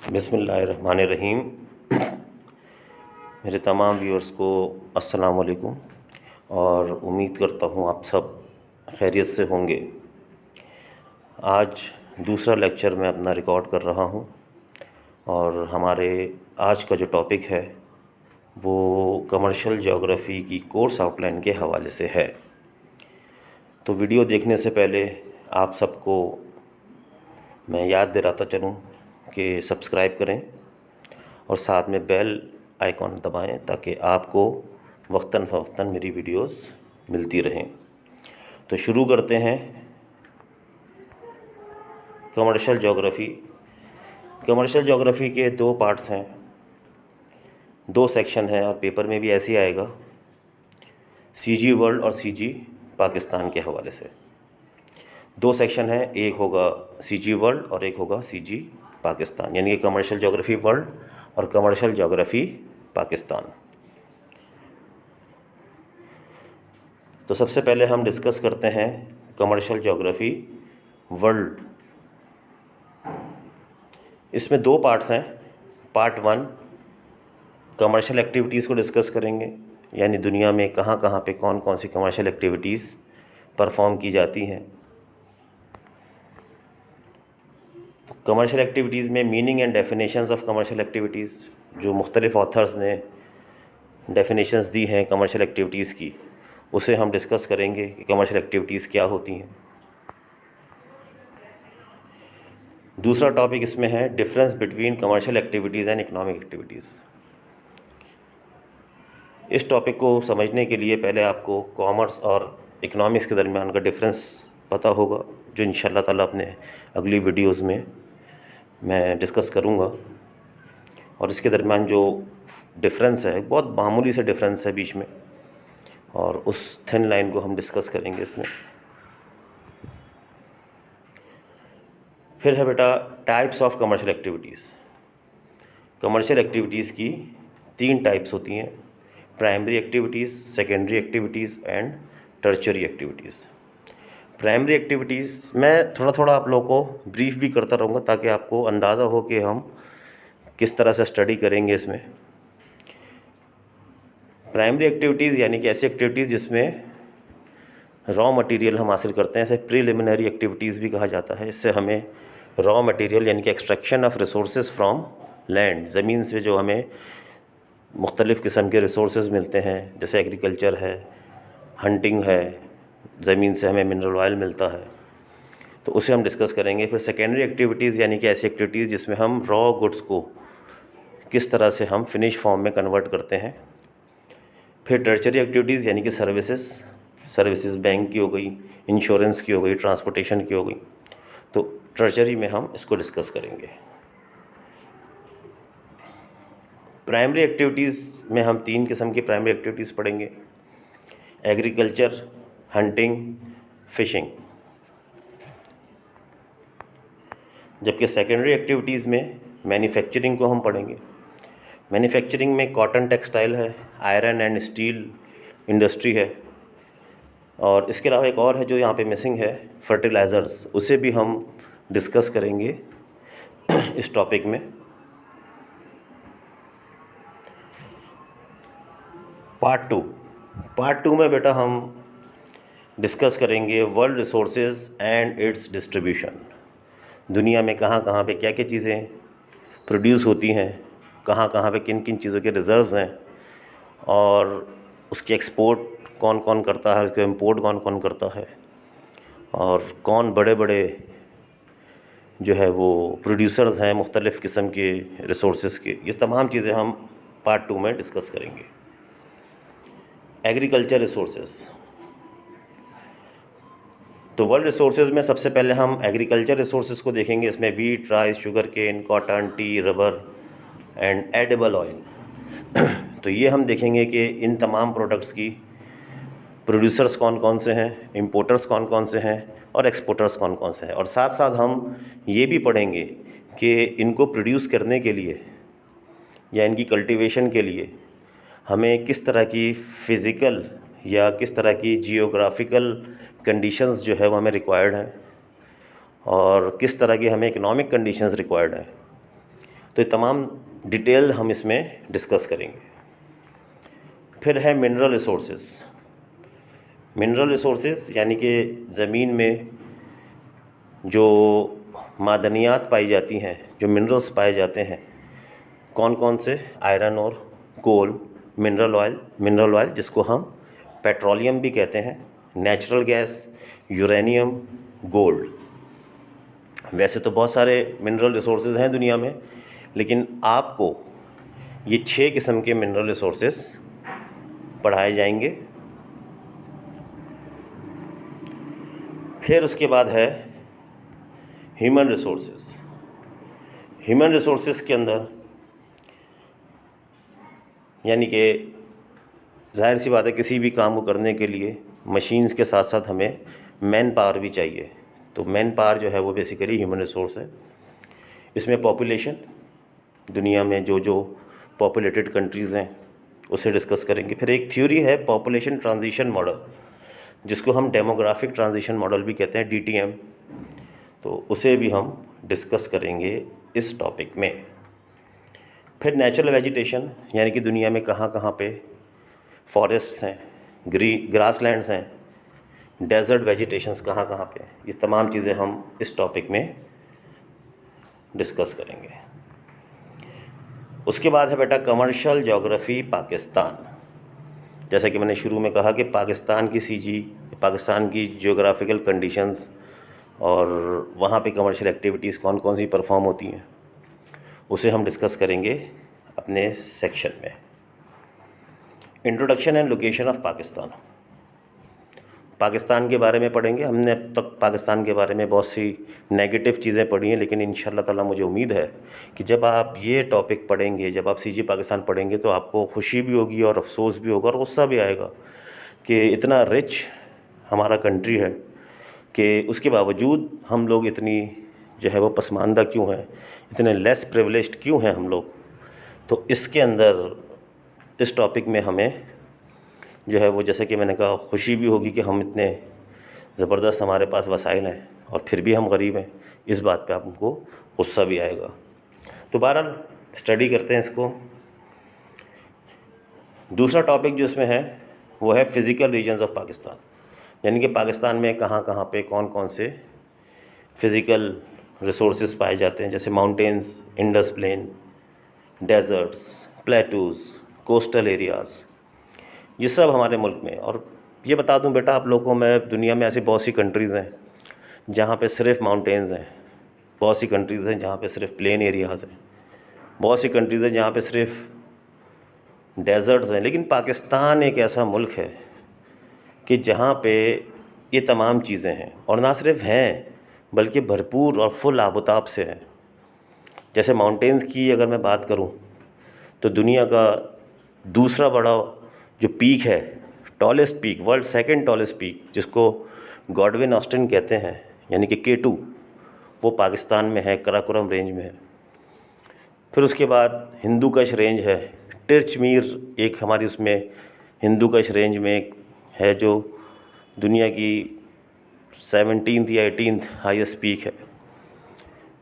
बिस्मिल्लाहिर्रहमानिर्रहीम। मेरे तमाम व्यूअर्स को अस्सलाम वालेकुम और उम्मीद करता हूँ आप सब खैरियत से होंगे। आज दूसरा लेक्चर मैं अपना रिकॉर्ड कर रहा हूँ और हमारे आज का जो टॉपिक है वो कमर्शियल ज्योग्राफ़ी की कोर्स आउटलाइन के हवाले से है। तो वीडियो देखने से पहले आप सबको मैं याद दिलाता चलूँ कि सब्सक्राइब करें और साथ में बेल आइकॉन दबाएं ताकि आपको वक्तन फ़वक्तन मेरी वीडियोस मिलती रहें। तो शुरू करते हैं। कमर्शियल ज्योग्राफ़ी के दो पार्ट्स हैं, दो सेक्शन हैं और पेपर में भी ऐसे ही आएगा, सीजी वर्ल्ड और सीजी पाकिस्तान के हवाले से। दो सेक्शन है, एक होगा सीजी वर्ल्ड और एक होगा सीजी पाकिस्तान, यानी कि कमर्शियल ज्योग्राफ़ी वर्ल्ड और कमर्शियल ज्योग्राफ़ी पाकिस्तान। तो सबसे पहले हम डिस्कस करते हैं कमर्शियल ज्योग्राफ़ी वर्ल्ड। इसमें दो पार्ट्स हैं। पार्ट 1 कमर्शियल एक्टिविटीज़ को डिस्कस करेंगे, यानी दुनिया में कहाँ कहाँ पे कौन कौन सी कमर्शियल एक्टिविटीज़ परफॉर्म की जाती हैं। कमर्शियल एक्टिविटीज़ में meaning and definitions of commercial activities, जो मुख्तलिफ़ ऑथर्स ने डेफिनेशंस दी हैं कमर्शियल एक्टिविटीज़ की, उसे हम डिस्कस करेंगे कि कमर्शियल एक्टिविटीज़ क्या होती हैं। दूसरा टॉपिक इसमें है difference between commercial activities and economic activities. इस टॉपिक को समझने के लिए पहले आपको कॉमर्स और इकोनॉमिक्स के दरमियान का डिफरेंस पता होगा, जो इंशाअल्लाह ताला अपने अगली वीडियोज़ में मैं डिस्कस करूँगा। और इसके दरमियान जो डिफरेंस है, बहुत मामूली से डिफरेंस है बीच में, और उस थिन लाइन को हम डिस्कस करेंगे इसमें। फिर है बेटा types of commercial activities. Commercial activities की 3 टाइप्स होती हैं, primary activities, secondary activities and tertiary activities. Primary activities मैं थोड़ा थोड़ा आप लोगों को ब्रीफ भी करता रहूँगा ताकि आपको अंदाज़ा हो कि हम किस तरह से स्टडी करेंगे इसमें। प्राइमरी एक्टिविटीज़ यानी कि ऐसी एक्टिविटीज़ जिसमें रॉ मटेरियल हम हासिल करते हैं, इसे प्रीलिमिनरी एक्टिविटीज़ भी कहा जाता है। इससे हमें रॉ मटेरियल यानी कि extraction of resources from land, ज़मीन से जो हमें मुख्तलिफ़ किस्म के रिसोर्सेज मिलते हैं, जैसे एग्रीकल्चर है, हंटिंग है, ज़मीन से हमें मिनरल ऑयल मिलता है, तो उसे हम डिस्कस करेंगे। फिर सेकेंडरी एक्टिविटीज़ यानी कि ऐसी एक्टिविटीज़ जिसमें हम रॉ गुड्स को किस तरह से हम फिनिश फॉर्म में कन्वर्ट करते हैं। फिर टर्शियरी एक्टिविटीज़ यानी कि सर्विसेज बैंक की हो गई, इंश्योरेंस की हो गई, ट्रांसपोर्टेशन की हो गई, तो टर्शियरी में हम इसको डिस्कस करेंगे। प्राइमरी एक्टिविटीज़ में हम 3 किस्म की प्राइमरी एक्टिविटीज़ पढ़ेंगे, एग्रीकल्चर, हंटिंग, फिशिंग। जबकि सेकेंडरी एक्टिविटीज़ में मैन्युफैक्चरिंग को हम पढ़ेंगे। मैन्युफैक्चरिंग में कॉटन टेक्सटाइल है, आयरन एंड स्टील इंडस्ट्री है, और इसके अलावा एक और है जो यहाँ पे मिसिंग है, फर्टिलाइज़र्स, उसे भी हम डिस्कस करेंगे इस टॉपिक में। पार्ट टू में बेटा हम डिस्कस करेंगे world resources and it's distribution. दुनिया में कहाँ कहाँ पे क्या क्या चीज़ें प्रोड्यूस होती हैं, कहाँ कहाँ पे किन किन चीज़ों के रिज़र्व्स हैं, और उसके एक्सपोर्ट कौन कौन करता है, उसके इंपोर्ट कौन कौन करता है, और कौन बड़े बड़े जो है वो प्रोड्यूसर्स हैं मुख्तलिफ़ किस्म के रिसोर्सेज के। ये तमाम चीज़ें हम पार्ट 2 में डिस्कस करेंगे। एग्रीकल्चर रिसोर्सेज, तो वर्ल्ड रिसोर्सेज में सबसे पहले हम एग्रीकल्चर रिसोर्सेज को देखेंगे। इसमें wheat, rice, sugar cane, cotton, tea, rubber and edible oil. तो ये हम देखेंगे कि इन तमाम प्रोडक्ट्स की प्रोड्यूसर्स कौन कौन से हैं, इंपोर्टर्स कौन कौन से हैं, और एक्सपोर्टर्स कौन कौन से हैं। और साथ साथ हम ये भी पढ़ेंगे कि इनको प्रोड्यूस करने के लिए या इनकी कल्टीवेशन के लिए हमें किस तरह की फ़िज़िकल या किस तरह की जियोग्राफिकल कंडीशंस जो है वो हमें रिक्वायर्ड हैं, और किस तरह की हमें इकोनॉमिक कंडीशंस रिक्वायर्ड हैं। तो ये तमाम डिटेल हम इसमें डिस्कस करेंगे। फिर है मिनरल रिसोर्सेज। मिनरल रिसोर्सेज यानी कि ज़मीन में जो मादनियात पाई जाती हैं, जो मिनरल्स पाए जाते हैं, कौन कौन से? आयरन और कोल, मिनरल ऑयल जिसको हम पेट्रोलियम भी कहते हैं, नेचुरल गैस, यूरेनियम, गोल्ड। वैसे तो बहुत सारे मिनरल रिसोर्सेज हैं दुनिया में, लेकिन आपको ये 6 किस्म के मिनरल रिसोर्सेज पढ़ाए जाएंगे। फिर उसके बाद है ह्यूमन रिसोर्सेज। ह्यूमन रिसोर्सेज के अंदर यानी कि जाहिर सी बात है, किसी भी काम को करने के लिए मशीन्स के साथ साथ हमें मैन पावर भी चाहिए। तो मैन पावर जो है वो बेसिकली ह्यूमन रिसोर्स है। इसमें पॉपुलेशन, दुनिया में जो जो पॉपुलेटेड कंट्रीज़ हैं उसे डिस्कस करेंगे। फिर एक थ्योरी है पॉपुलेशन ट्रांजिशन मॉडल, जिसको हम डेमोग्राफिक ट्रांजिशन मॉडल भी कहते हैं, DTM। तो उसे भी हम डिस्कस करेंगे इस टॉपिक में। फिर नेचुरल वेजिटेशन यानी कि दुनिया में कहाँ कहाँ पे फॉरेस्ट्स हैं, ग्रासलैंड्स हैं, डेजर्ट वेजिटेशंस कहाँ कहाँ पे, ये तमाम चीज़ें हम इस टॉपिक में डिस्कस करेंगे। उसके बाद है बेटा कमर्शियल ज्योग्राफी पाकिस्तान। जैसा कि मैंने शुरू में कहा कि पाकिस्तान की CG, पाकिस्तान की ज्योग्राफिकल कंडीशंस और वहाँ पे कमर्शियल एक्टिविटीज़ कौन कौन सी परफॉर्म होती हैं, उसे हम डिस्कस करेंगे अपने सेक्शन में। Introduction and location of Pakistan. Pakistan के बारे में पढ़ेंगे। हमने अब तक पाकिस्तान के बारे में बहुत सी नेगेटिव चीज़ें पढ़ी हैं, लेकिन इंशाल्लाह ताला मुझे उम्मीद है कि जब आप ये टॉपिक पढ़ेंगे, जब आप CG पाकिस्तान पढ़ेंगे, तो आपको खुशी भी होगी और अफसोस भी होगा और गुस्सा भी आएगा कि इतना रिच हमारा कंट्री है कि उसके बावजूद हम लोग इतनी जो है वो पसमानदा क्यों हैं, इतने लेस प्रिविलेज्ड क्यों हैं हम लोग। तो इसके अंदर इस टॉपिक में हमें जो है वो, जैसे कि मैंने कहा, खुशी भी होगी कि हम इतने ज़बरदस्त हमारे पास वसाइल हैं और फिर भी हम गरीब हैं, इस बात पे आपको गुस्सा भी आएगा। तो बहरहाल स्टडी करते हैं इसको। दूसरा टॉपिक जो इसमें है वो है फ़िज़िकल रीजन्स ऑफ पाकिस्तान, यानी कि पाकिस्तान में कहाँ कहाँ पे कौन कौन से फ़िज़िकल रिसोर्सेज पाए जाते हैं, जैसे mountains, Indus plain, deserts, plateaus, coastal areas, ये सब हमारे मुल्क में। और ये बता दूं बेटा आप लोगों को, मैं दुनिया में ऐसी बहुत सी कंट्रीज़ हैं जहाँ पे सिर्फ माउंटेन्स हैं, बहुत सी कंट्रीज़ हैं जहाँ पे सिर्फ प्लेन एरियाज़ हैं, बहुत सी कंट्रीज़ हैं जहाँ पे सिर्फ डेजर्ट्स हैं। लेकिन पाकिस्तान एक ऐसा मुल्क है कि जहाँ पे ये तमाम चीज़ें हैं, और ना सिर्फ हैं बल्कि भरपूर और फुल आबोताब से हैं। जैसे माउंटेन्स की अगर मैं बात करूँ तो दुनिया का दूसरा बड़ा जो पीक है, tallest peak, world second tallest peak, जिसको गॉडविन ऑस्टिन कहते हैं, यानी कि K2, वो पाकिस्तान में है, कराकोरम रेंज में है। फिर उसके बाद हिंदू कश रेंज है, तिरचमीर एक हमारी उसमें हिंदू कश रेंज में एक है जो दुनिया की 17th या 18th हाईएस्ट पीक है।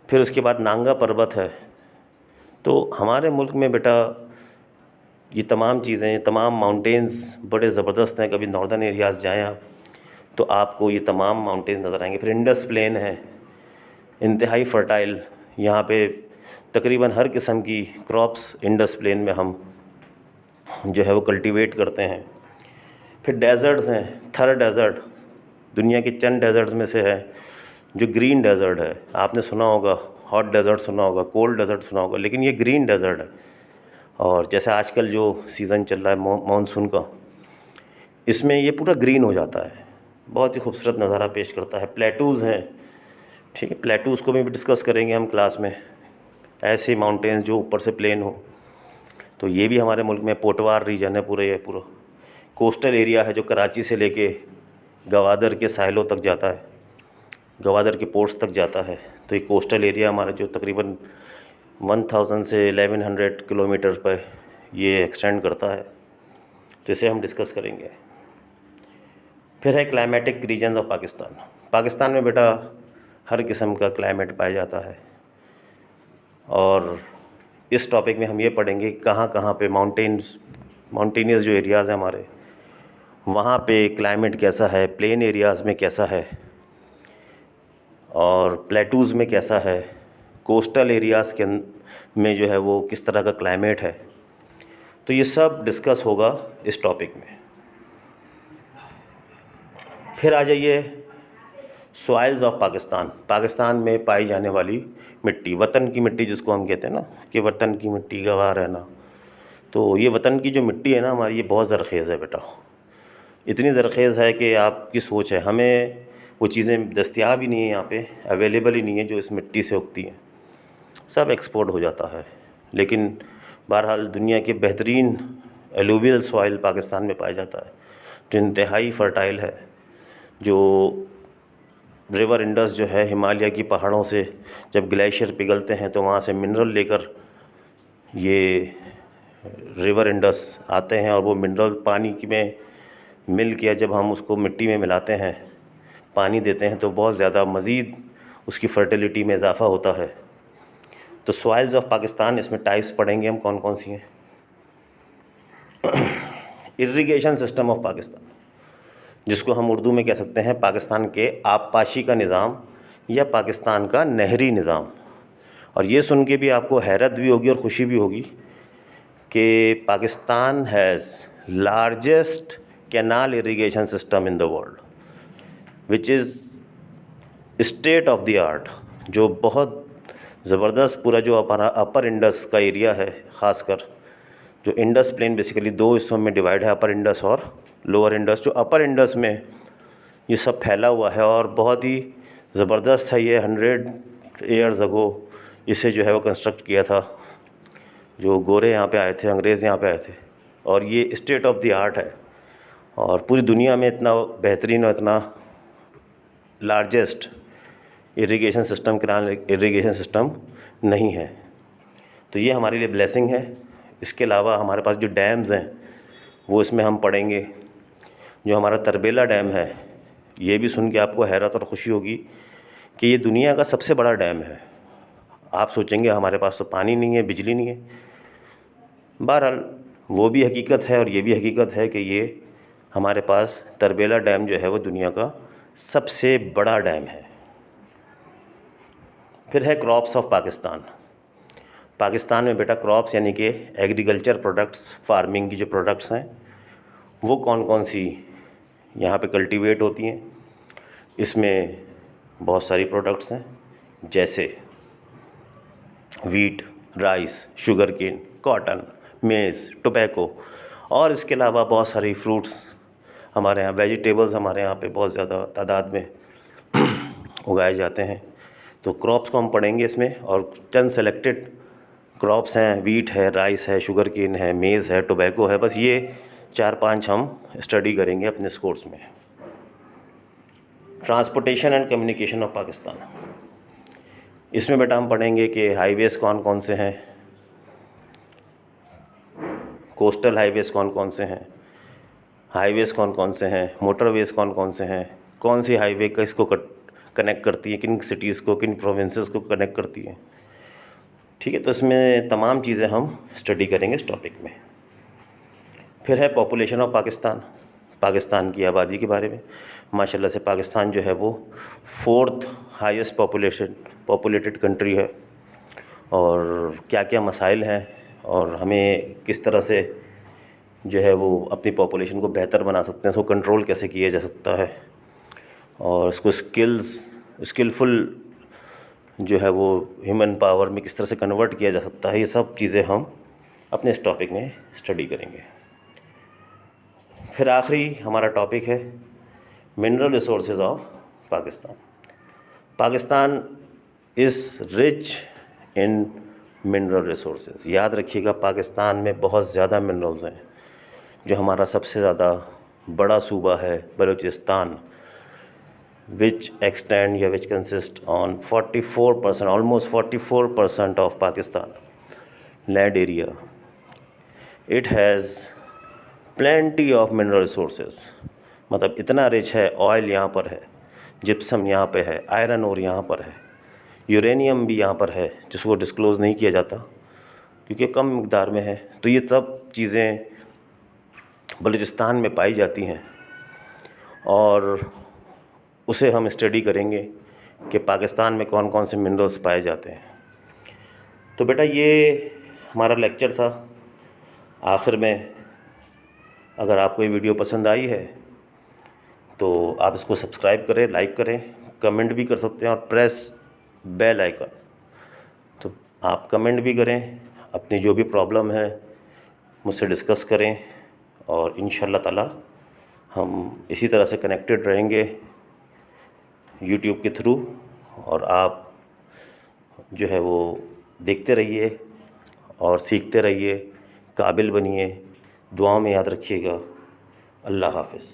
फिर उसके बाद नांगा पर्वत है। तो हमारे मुल्क में बेटा ये तमाम चीज़ें, ये तमाम माउंटेन्स बड़े ज़बरदस्त हैं। कभी नॉर्दर्न एरियाज़ जाएँ आप तो आपको ये तमाम माउंटेन्स नज़र आएंगे। फिर इंडस प्लेन है, इंतहाई फर्टाइल, यहाँ पे तकरीबन हर किस्म की क्रॉप्स इंडस प्लेन में हम जो है वो कल्टीवेट करते हैं। फिर डेजर्ट्स हैं, थर डेज़र्ट दुनिया के चंद डेजर्ट्स में से है जो ग्रीन डेज़र्ट है। आपने सुना होगा हॉट डेज़र्ट, सुना होगा कोल्ड डेज़र्ट, सुना होगा, लेकिन ये ग्रीन डेज़र्ट है। और जैसे आजकल जो सीज़न चल रहा है मानसून का, इसमें ये पूरा ग्रीन हो जाता है, बहुत ही खूबसूरत नज़ारा पेश करता है। प्लेटूज़ हैं, ठीक है, प्लेटूज़ को भी डिस्कस करेंगे हम क्लास में। ऐसे माउंटेन्स जो ऊपर से प्लेन हो, तो ये भी हमारे मुल्क में पोटवार रीजन है पूरे, ये पूरा कोस्टल एरिया है जो कराची से लेके गवादर के साहिलों तक जाता है, गवादर के पोर्ट्स तक जाता है। तो ये कोस्टल एरिया हमारा जो तकरीबन 1000 से 1100 किलोमीटर पर ये एक्सटेंड करता है, तो इसे हम डिस्कस करेंगे। फिर है climatic reason of Pakistan. Pakistan में बेटा हर किस्म का क्लाइमेट पाया जाता है, और इस टॉपिक में हम ये पढ़ेंगे कहाँ कहाँ पे माउंटेनियस जो एरियाज़ हैं हमारे, वहाँ पे क्लाइमेट कैसा है, प्लेन एरियाज़ में कैसा है और प्लेटूज़ में कैसा है, कोस्टल एरियाज़ के में जो है वो किस तरह का क्लाइमेट है। तो ये सब डिस्कस होगा इस टॉपिक में। फिर आ जाइए सॉइल्स ऑफ पाकिस्तान। पाकिस्तान में पाई जाने वाली मिट्टी, वतन की मिट्टी जिसको हम कहते हैं ना कि वतन की मिट्टी गवाह रहना। तो ये वतन की जो मिट्टी है ना हमारी, ये बहुत ज़रख़ेज़ है बेटा। इतनी ज़रख़ेज़ है कि आपकी सोच है, हमें वो चीज़ें दस्तयाब ही नहीं है, यहाँ पे अवेलेबल ही नहीं है जो इस मिट्टी से उगती हैं। सब एक्सपोर्ट हो जाता है। लेकिन बहरहाल दुनिया के बेहतरीन एलुवियल सॉइल पाकिस्तान में पाया जाता है जो इंतहाई फ़र्टाइल है, जो रिवर इंडस जो है हिमालय की पहाड़ों से जब ग्लेशियर पिघलते हैं तो वहाँ से मिनरल लेकर ये रिवर इंडस आते हैं और वो मिनरल पानी में मिल के जब हम उसको मिट्टी में मिलाते हैं, पानी देते हैं, तो बहुत ज़्यादा मज़ीद उसकी फर्टिलिटी में इजाफ़ा होता है। तो सॉइल्स ऑफ पाकिस्तान, इसमें टाइप्स पढ़ेंगे हम कौन कौन सी हैं। इरिगेशन सिस्टम ऑफ पाकिस्तान, जिसको हम उर्दू में कह सकते हैं पाकिस्तान के आबपाशी का निज़ाम या पाकिस्तान का नहरी निज़ाम। और ये सुन के भी आपको हैरत भी होगी और ख़ुशी भी होगी कि Pakistan has largest canal irrigation system in the world, which is state of the art, जो बहुत ज़बरदस्त पूरा जो अपर इंडस का एरिया है, ख़ासकर जो इंडस प्लेन बेसिकली दो हिस्सों में डिवाइड है, अपर इंडस और लोअर इंडस। जो अपर इंडस में ये सब फैला हुआ है और बहुत ही ज़बरदस्त है। ये 100 ईयर्स अगो इसे जो है वो कंस्ट्रक्ट किया था, जो गोरे यहाँ पे आए थे, अंग्रेज़ यहाँ पे आए थे, और ये स्टेट ऑफ द आर्ट है। और पूरी दुनिया में इतना बेहतरीन और इतना largest irrigation system, canal irrigation system नहीं है। तो ये हमारे लिए ब्लेसिंग है। इसके अलावा हमारे पास जो डैम्स हैं वो इसमें हम पढ़ेंगे। जो हमारा तरबेला डैम है, ये भी सुन के आपको हैरत और ख़ुशी होगी कि ये दुनिया का सबसे बड़ा डैम है। आप सोचेंगे हमारे पास तो पानी नहीं है, बिजली नहीं है। बहरहाल वो भी हकीकत है और ये भी हकीकत है कि ये हमारे पास तरबेला डैम जो है वो दुनिया का सबसे बड़ा डैम है। फिर है क्रॉप्स ऑफ पाकिस्तान। पाकिस्तान में बेटा क्रॉप्स यानी कि एग्रीकल्चर प्रोडक्ट्स, फार्मिंग की जो प्रोडक्ट्स हैं वो कौन कौन सी यहाँ पे कल्टीवेट होती हैं। इसमें बहुत सारी प्रोडक्ट्स हैं, जैसे wheat, rice, sugar cane, cotton, maize, tobacco, और इसके अलावा बहुत सारी फ्रूट्स हमारे यहाँ, वेजिटेबल्स हमारे यहाँ पे बहुत ज़्यादा तादाद में उगाए जाते हैं। तो क्रॉप्स को हम पढ़ेंगे इसमें, और चंद सेलेक्टेड क्रॉप्स हैं, वीट है, राइस है, शुगर केन है, मेज़ है, टोबैको है। बस ये 4-5 हम स्टडी करेंगे अपने इस कोर्स में। Transportation and communication of Pakistan, इसमें बेटा हम पढ़ेंगे कि हाईवेज़ कौन कौन से हैं, कोस्टल हाईवेज़ कौन कौन से हैं, हाईवेज़ कौन कौन से हैं, मोटरवेज़ कौन कौन से हैं, कौन सी हाईवे किसको कनेक्ट करती है, किन सिटीज़ को, किन प्रोविंसेस को कनेक्ट करती है। ठीक है, तो इसमें तमाम चीज़ें हम स्टडी करेंगे इस टॉपिक में। फिर है पॉपुलेशन ऑफ पाकिस्तान, पाकिस्तान की आबादी के बारे में। माशाल्लाह से पाकिस्तान जो है वो 4th हाईएस्ट पॉपुलेटेड कंट्री है, और क्या क्या मसाइल हैं और हमें किस तरह से जो है वो अपनी पॉपुलेशन को बेहतर बना सकते हैं, इसको कंट्रोल कैसे किया जा सकता है, और इसको स्किलफुल जो है वो ह्यूमन पावर में किस तरह से कन्वर्ट किया जा सकता है। ये सब चीज़ें हम अपने इस टॉपिक में स्टडी करेंगे। फिर आखिरी हमारा टॉपिक है mineral resources of Pakistan. Pakistan is rich in mineral resources. याद रखिएगा, पाकिस्तान में बहुत ज़्यादा मिनरल्स हैं। जो हमारा सबसे ज़्यादा बड़ा सूबा है बलूचिस्तान, which extend या which consist on 44%, almost 44% of Pakistan land area. It has plenty of mineral resources, मतलब इतना रिच है। ऑयल यहाँ पर है, जिप्सम यहाँ पे है, आयरन और यहाँ पर है, यूरेनियम भी यहाँ पर है जिसको डिस्क्लोज़ नहीं किया जाता, क्योंकि कम मिक़दार में है, तो ये सब चीज़ें बलूचिस्तान में पाई जाती हैं और उसे हम स्टडी करेंगे कि पाकिस्तान में कौन कौन से मिनरल्स पाए जाते हैं। तो बेटा ये हमारा लेक्चर था। आखिर में अगर आपको ये वीडियो पसंद आई है तो आप इसको सब्सक्राइब करें, लाइक करें, कमेंट भी कर सकते हैं और प्रेस बेल आइकन। तो आप कमेंट भी करें, अपनी जो भी प्रॉब्लम है मुझसे डिस्कस करें और इंशाअल्लाह ताला हम इसी तरह से कनेक्टेड रहेंगे यूट्यूब के थ्रू। और आप जो है वो देखते रहिए और सीखते रहिए, काबिल बनिए, दुआओं में याद रखिएगा। अल्लाह हाफ़िज़।